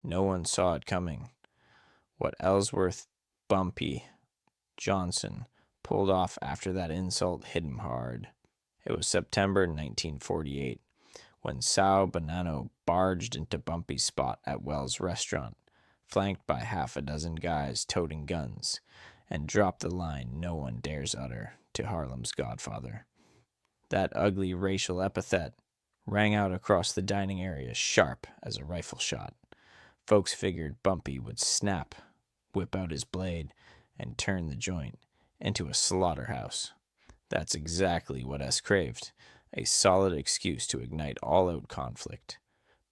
No one saw it coming. What Ellsworth Bumpy Johnson pulled off after that insult hit him hard. It was September 1948 when Sal Bonnano barged into Bumpy's spot at Wells' restaurant, flanked by half a dozen guys toting guns, and dropped the line no one dares utter to Harlem's Godfather. That ugly racial epithet rang out across the dining area sharp as a rifle shot. Folks figured Bumpy would snap, whip out his blade, and turn the joint into a slaughterhouse. That's exactly what S craved, a solid excuse to ignite all-out conflict.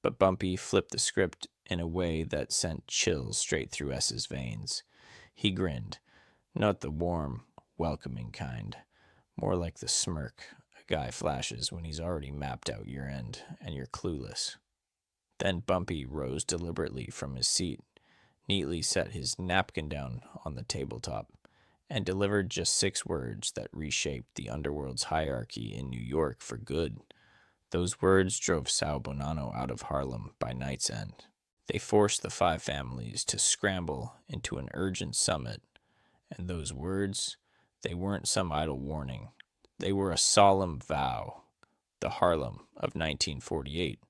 But Bumpy flipped the script in a way that sent chills straight through S's veins. He grinned, not the warm, welcoming kind, more like the smirk a guy flashes when he's already mapped out your end and you're clueless. Then Bumpy rose deliberately from his seat, neatly set his napkin down on the tabletop, and delivered just 6 words that reshaped the underworld's hierarchy in New York for good. Those words drove Sal Bonnano out of Harlem by night's end. They forced the 5 families to scramble into an urgent summit, and those words, they weren't some idle warning. They were a solemn vow. The Harlem of 1948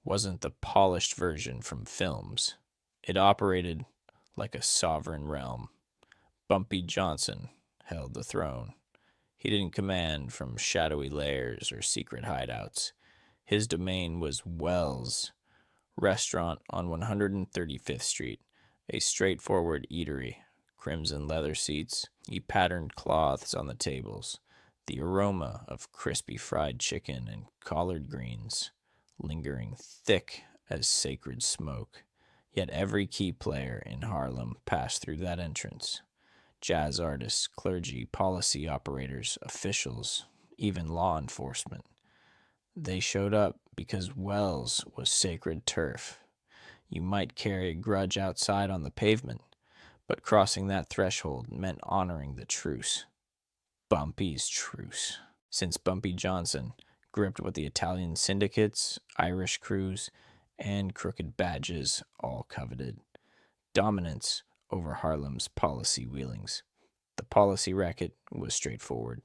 wasn't the polished version from films. It operated like a sovereign realm. Bumpy Johnson held the throne. He didn't command from shadowy lairs or secret hideouts. His domain was Wells' restaurant on 135th Street, a straightforward eatery, crimson leather seats, patterned cloths on the tables, the aroma of crispy fried chicken and collard greens lingering thick as sacred smoke. Yet every key player in Harlem passed through that entrance. Jazz artists, clergy, policy operators, officials, even law enforcement. They showed up because Wells was sacred turf. You might carry a grudge outside on the pavement, but crossing that threshold meant honoring the truce. Bumpy's truce. Since Bumpy Johnson gripped what the Italian syndicates, Irish crews, and crooked badges all coveted. Dominance over Harlem's policy wheelings. The policy racket was straightforward.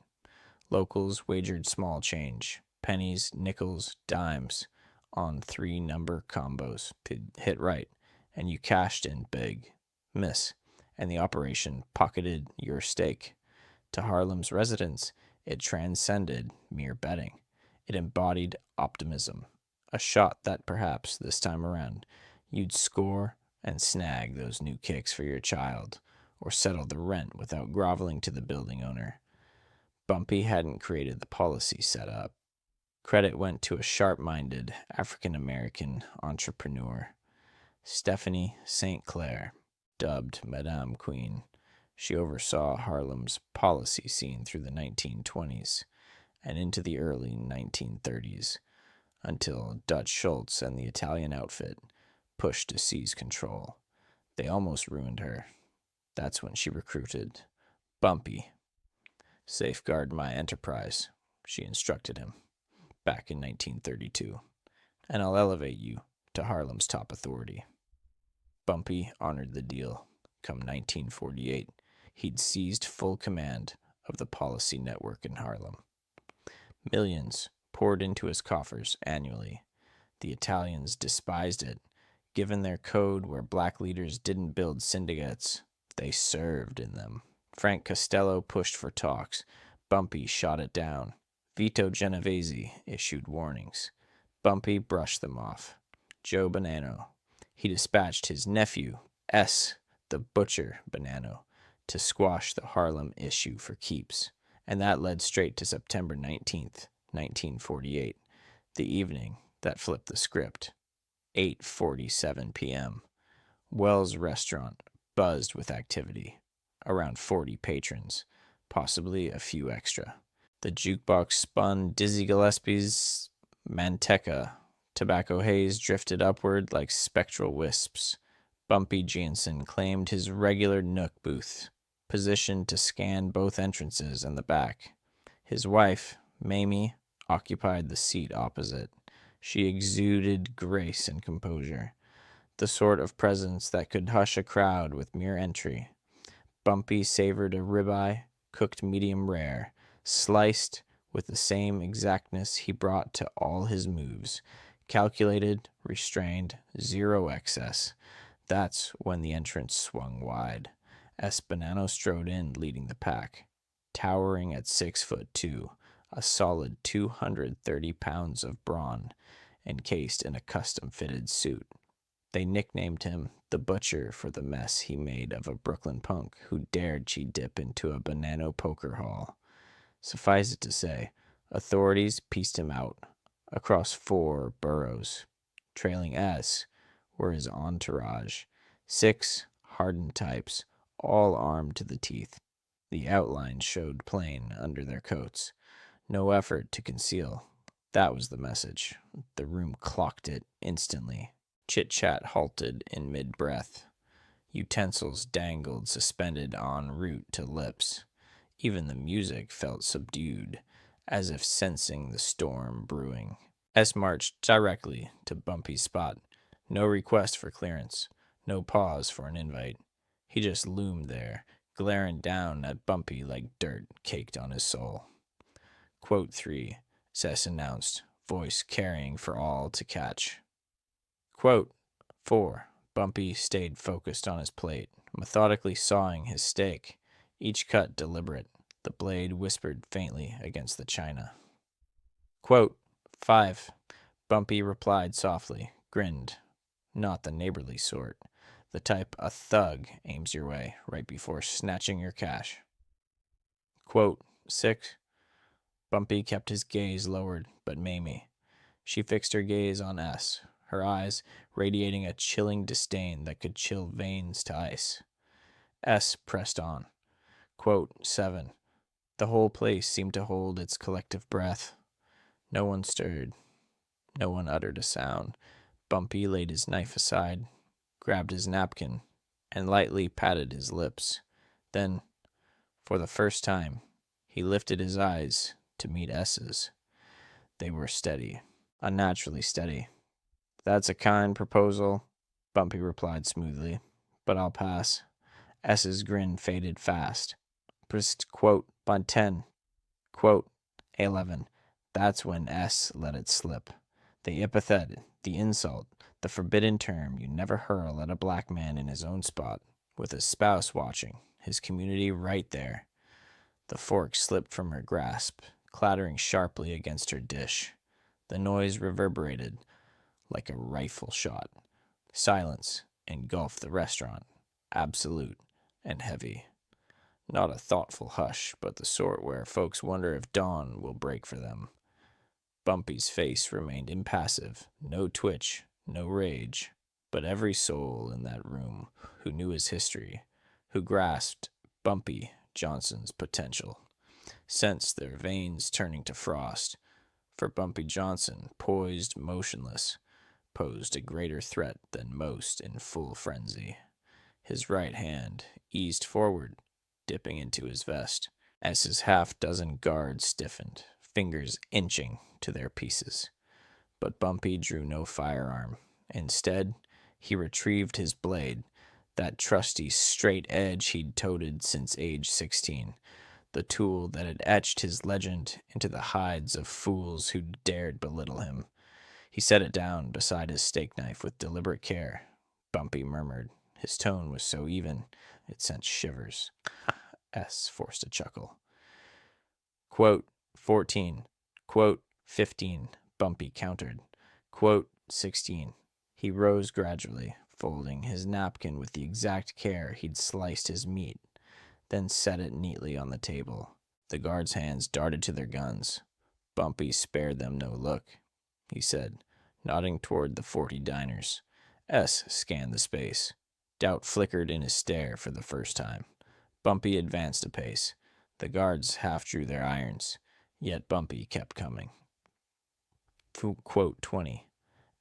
Locals wagered small change, pennies, nickels, dimes, on 3-number combos. Hit right, and you cashed in big. Miss, and the operation pocketed your stake. To Harlem's residents, it transcended mere betting. It embodied optimism, a shot that perhaps, this time around, you'd score and snag those new kicks for your child, or settle the rent without groveling to the building owner. Bumpy hadn't created the policy setup. Credit went to a sharp-minded African-American entrepreneur, Stephanie St. Clair, dubbed Madame Queen. She oversaw Harlem's policy scene through the 1920s and into the early 1930s, until Dutch Schultz and the Italian outfit pushed to seize control. They almost ruined her. That's when she recruited Bumpy. "Safeguard my enterprise," she instructed him, back in 1932, "and I'll elevate you to Harlem's top authority." Bumpy honored the deal. Come 1948, he'd seized full command of the policy network in Harlem. Millions poured into his coffers annually. The Italians despised it. Given their code where black leaders didn't build syndicates, they served in them. Frank Costello pushed for talks. Bumpy shot it down. Vito Genovese issued warnings. Bumpy brushed them off. Joe Bonnano. He dispatched his nephew, S. the Butcher Bonnano, to squash the Harlem issue for keeps. And that led straight to September 19th, 1948, the evening that flipped the script. 8:47 p.m. Wells' restaurant buzzed with activity. Around 40 patrons, possibly a few extra. The jukebox spun Dizzy Gillespie's Manteca. Tobacco haze drifted upward like spectral wisps. Bumpy Johnson claimed his regular nook booth, positioned to scan both entrances and the back. His wife, Mayme, occupied the seat opposite. She exuded grace and composure. the sort of presence that could hush a crowd with mere entry. Bumpy savored a ribeye, cooked medium rare, sliced with the same exactness he brought to all his moves. Calculated, restrained, zero excess. That's when the entrance swung wide. Bonnano strode in, leading the pack, towering at 6'2", a solid 230 pounds of brawn, encased in a custom-fitted suit. They nicknamed him the Butcher for the mess he made of a Brooklyn punk who dared dip into a Bonnano poker hall. Suffice it to say, authorities pieced him out across 4 boroughs. Trailing S were his entourage, 6 hardened types, all armed to the teeth. The outlines showed plain under their coats. No effort to conceal. That was the message. The room clocked it instantly. Chit-chat halted in mid-breath. Utensils dangled suspended en route to lips. Even the music felt subdued, as if sensing the storm brewing. S marched directly to Bumpy's spot. No request for clearance. No pause for an invite. He just loomed there, glaring down at Bumpy like dirt caked on his soul. Quote 3, Sess announced, voice carrying for all to catch. Quote 4, Bumpy stayed focused on his plate, methodically sawing his steak, each cut deliberate. The blade whispered faintly against the china. Quote 5, Bumpy replied softly, grinned. Not the neighborly sort. The type a thug aims your way right before snatching your cash. Quote 6, Bumpy kept his gaze lowered, but Mayme. She fixed her gaze on S, her eyes radiating a chilling disdain that could chill veins to ice. S pressed on. Quote 7, the whole place seemed to hold its collective breath. No one stirred. No one uttered a sound. Bumpy laid his knife aside, grabbed his napkin, and lightly patted his lips. Then, for the first time, he lifted his eyes to meet S's. They were steady, unnaturally steady. That's a kind proposal, Bumpy replied smoothly, but I'll pass. S's grin faded fast. Pressed quote on 10, quote 11. That's when S let it slip. The epithet, the insult, the forbidden term you never hurl at a black man in his own spot, with his spouse watching, his community right there. The fork slipped from her grasp, clattering sharply against her dish. The noise reverberated like a rifle shot. Silence engulfed the restaurant, absolute and heavy. Not a thoughtful hush, but the sort where folks wonder if dawn will break for them. Bumpy's face remained impassive, no twitch, no rage, but every soul in that room who knew his history, who grasped Bumpy Johnson's potential, sensed their veins turning to frost, for Bumpy Johnson, poised motionless, posed a greater threat than most in full frenzy. His right hand eased forward, dipping into his vest, as his half-dozen guards stiffened, fingers inching to their pieces. But Bumpy drew no firearm. Instead, he retrieved his blade, that trusty straight edge he'd toted since age 16, the tool that had etched his legend into the hides of fools who dared belittle him. He set it down beside his steak knife with deliberate care. Bumpy murmured. His tone was so even, it sent shivers. S forced a chuckle. Quote 14. Quote 15, Bumpy countered. Quote 16. He rose gradually, folding his napkin with the exact care he'd sliced his meat, then set it neatly on the table. The guards' hands darted to their guns. Bumpy spared them no look, he said, nodding toward the 40 diners. S scanned the space. Doubt flickered in his stare for the first time. Bumpy advanced a pace. The guards half drew their irons, yet Bumpy kept coming. Quote 20.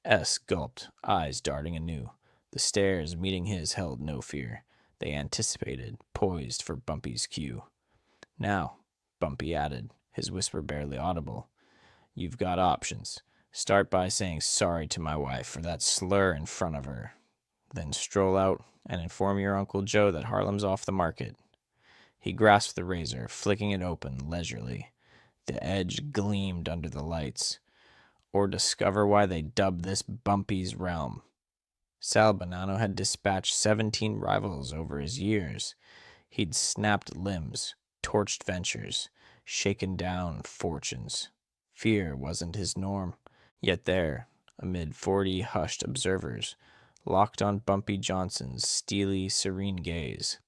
S gulped, eyes darting anew. The stares meeting his held no fear. They anticipated, poised for Bumpy's cue. Now, Bumpy added, his whisper barely audible, you've got options. Start by saying sorry to my wife for that slur in front of her. then stroll out and inform your Uncle Joe that Harlem's off the market. He grasped the razor, flicking it open leisurely. The edge gleamed under the lights. Or discover why they dubbed this Bumpy's realm. Sal Bonnano had dispatched 17 rivals over his years. He'd snapped limbs, torched ventures, shaken down fortunes. Fear wasn't his norm. Yet there, amid 40 hushed observers, locked on Bumpy Johnson's steely, serene gaze,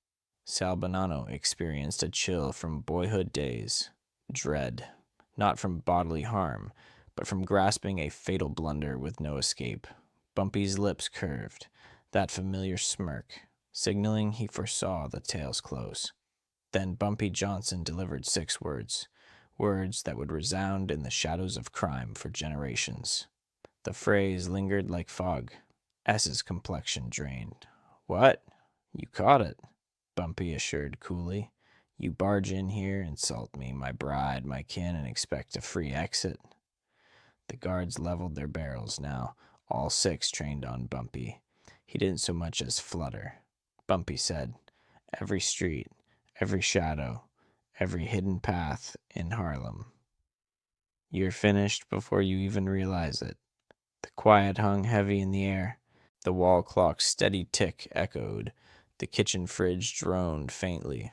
Sal Bonnano experienced a chill from boyhood days. Dread, not from bodily harm, but from grasping a fatal blunder with no escape. Bumpy's lips curved, that familiar smirk, signaling he foresaw the tale's close. Then Bumpy Johnson delivered 6 words, words that would resound in the shadows of crime for generations. The phrase lingered like fog. S's complexion drained. "What? You caught it," Bumpy assured coolly. "You barge in here, insult me, my bride, my kin, and expect a free exit." The guards leveled their barrels now, all 6 trained on Bumpy. He didn't so much as flutter. Bumpy said, "Every street, every shadow, every hidden path in Harlem. You're finished before you even realize it." The quiet hung heavy in the air. The wall clock's steady tick echoed. The kitchen fridge droned faintly,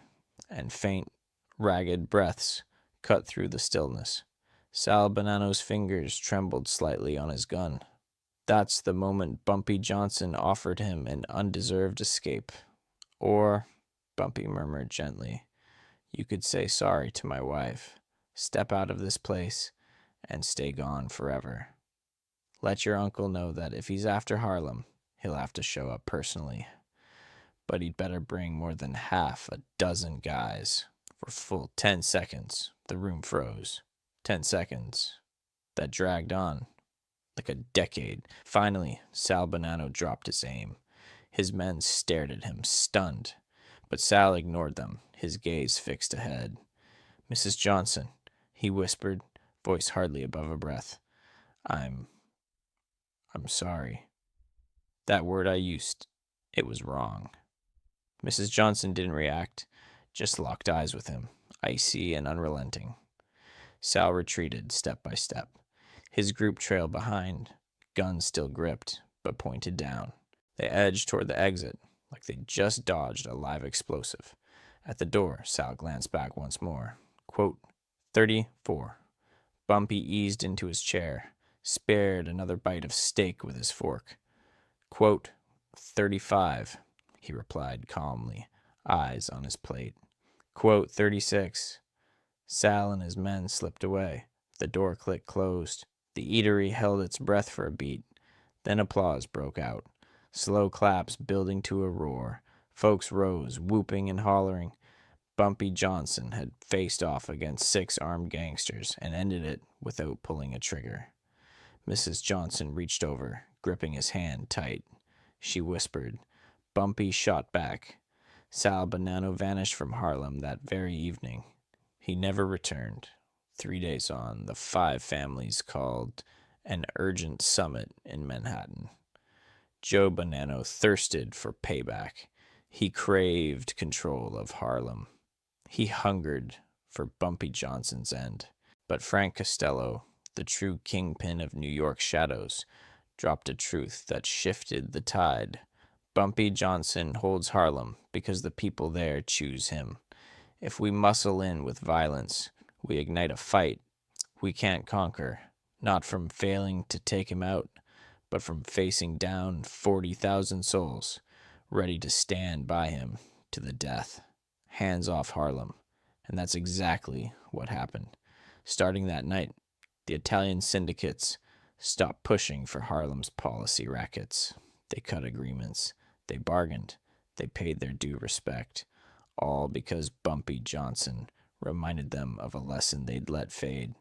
and faint, ragged breaths cut through the stillness. Sal Bonnano's fingers trembled slightly on his gun. That's the moment Bumpy Johnson offered him an undeserved escape. Or, Bumpy murmured gently, you could say sorry to my wife, step out of this place, and stay gone forever. Let your uncle know that if he's after Harlem, he'll have to show up personally. But he'd better bring more than half a dozen guys. For full 10 seconds, the room froze. 10 seconds. That dragged on like a decade. Finally, Sal Bonnano dropped his aim. His men stared at him, stunned. But Sal ignored them, his gaze fixed ahead. "Mrs. Johnson," he whispered, voice hardly above a breath. I'm sorry. That word I used, it was wrong." Mrs. Johnson didn't react, just locked eyes with him, icy and unrelenting. Sal retreated step by step. His group trailed behind, guns still gripped, but pointed down. They edged toward the exit, like they'd just dodged a live explosive. At the door, Sal glanced back once more. Quote, 34. Bumpy eased into his chair, spared another bite of steak with his fork. Quote, 35, he replied calmly, eyes on his plate. Quote, 36. Sal and his men slipped away. The door click closed. The eatery held its breath for a beat. Then applause broke out. Slow claps building to a roar. Folks rose, whooping and hollering. Bumpy Johnson had faced off against 6 armed gangsters and ended it without pulling a trigger. Mrs. Johnson reached over, gripping his hand tight. She whispered. Bumpy shot back. Sal Bonnano vanished from Harlem that very evening. He never returned. 3 days on, the 5 families called an urgent summit in Manhattan. Joe Bonnano thirsted for payback. He craved control of Harlem. He hungered for Bumpy Johnson's end. But Frank Costello, the true kingpin of New York's shadows, dropped a truth that shifted the tide. Bumpy Johnson holds Harlem because the people there choose him. If we muscle in with violence, we ignite a fight we can't conquer, not from failing to take him out, but from facing down 40,000 souls, ready to stand by him to the death. Hands off Harlem. And that's exactly what happened. Starting that night, the Italian syndicates stopped pushing for Harlem's policy rackets. They cut agreements. They bargained. They paid their due respect. All because Bumpy Johnson reminded them of a lesson they'd let fade.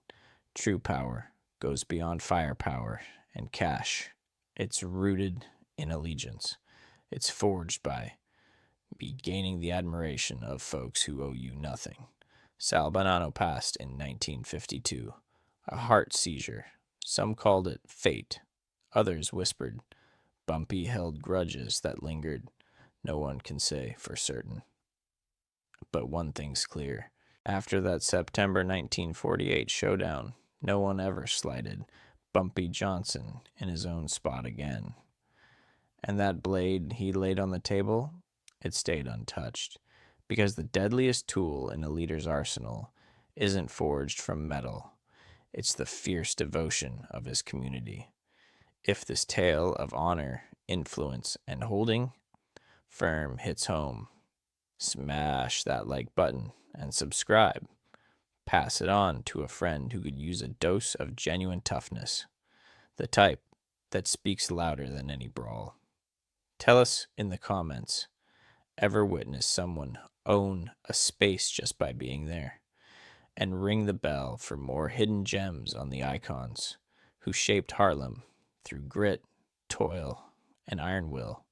True power goes beyond firepower and cash. It's rooted in allegiance. It's forged by gaining the admiration of folks who owe you nothing. Sal Bonnano passed in 1952. A heart seizure. Some called it fate. Others whispered, Bumpy held grudges that lingered. No one can say for certain. But one thing's clear. After that September 1948 showdown, no one ever slighted Bumpy Johnson in his own spot again. And that blade he laid on the table, it stayed untouched, because the deadliest tool in a leader's arsenal isn't forged from metal. It's the fierce devotion of his community. If this tale of honor, influence, and holding firm hits home, smash that like button and subscribe. Pass it on to a friend who could use a dose of genuine toughness, the type that speaks louder than any brawl. Tell us in the comments, ever witnessed someone own a space just by being there? And ring the bell for more hidden gems on the icons who shaped Harlem through grit, toil, and iron will.